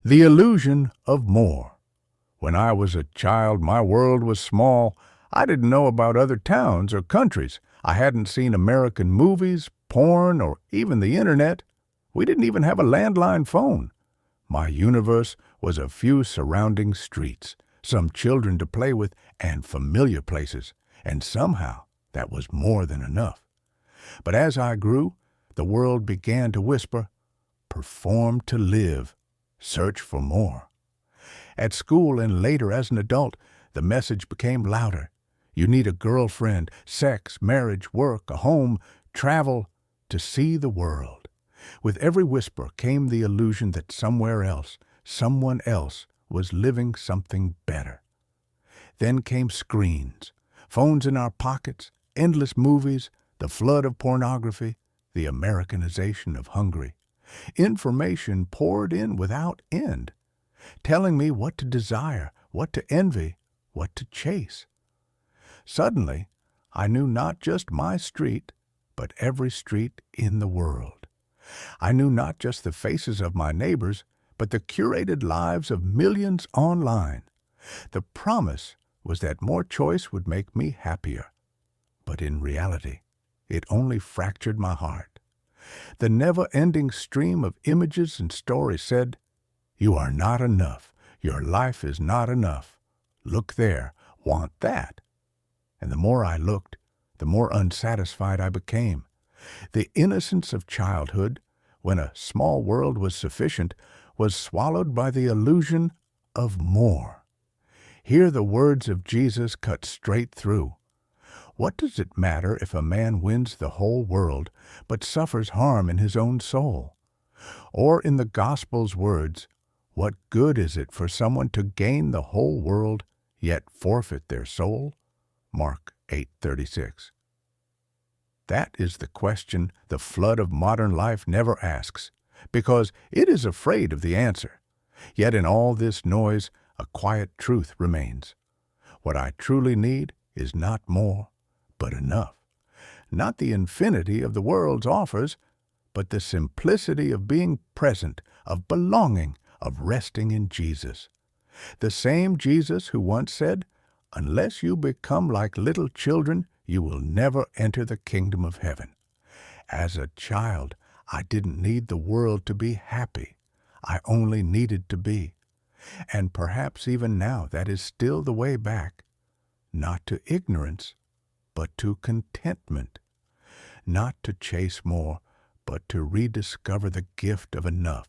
The illusion of more. When I was a child, my world was small. I didn't know about other towns or countries. I hadn't seen American movies, porn, or even the internet. We didn't even have a landline phone. My universe was a few surrounding streets, some children to play with, and familiar places. And somehow, that was more than enough. But as I grew, the world began to whisper, perform to live, search for more. At school and later as an adult, the message became louder. You need a girlfriend, sex, marriage, work, a home, travel, to see the world. With every whisper came the illusion that somewhere else, someone else, was living something better. Then came screens, phones in our pockets, endless movies, the flood of pornography, the Americanization of Hungary. Information poured in without end, telling me what to desire, what to envy, what to chase. Suddenly, I knew not just my street, but every street in the world. I knew not just the faces of my neighbors, but the curated lives of millions online. The promise was that more choice would make me happier. But in reality, it only fractured my heart. The never-ending stream of images and stories said, "You are not enough. Your life is not enough. Look there. Want that." And the more I looked, the more unsatisfied I became. The innocence of childhood, when a small world was sufficient, was swallowed by the illusion of more. Here the words of Jesus cut straight through. What does it matter if a man wins the whole world, but suffers harm in his own soul? Or in the Gospel's words, what good is it for someone to gain the whole world, yet forfeit their soul? Mark 8:36. That is the question the flood of modern life never asks, because it is afraid of the answer. Yet in all this noise, a quiet truth remains. What I truly need is not more, but enough. Not the infinity of the world's offers, but the simplicity of being present, of belonging, of resting in Jesus. The same Jesus who once said, "Unless you become like little children, you will never enter the kingdom of heaven." As a child, I didn't need the world to be happy. I only needed to be. And perhaps even now that is still the way back. Not to ignorance, but to contentment. Not to chase more, but to rediscover the gift of enough.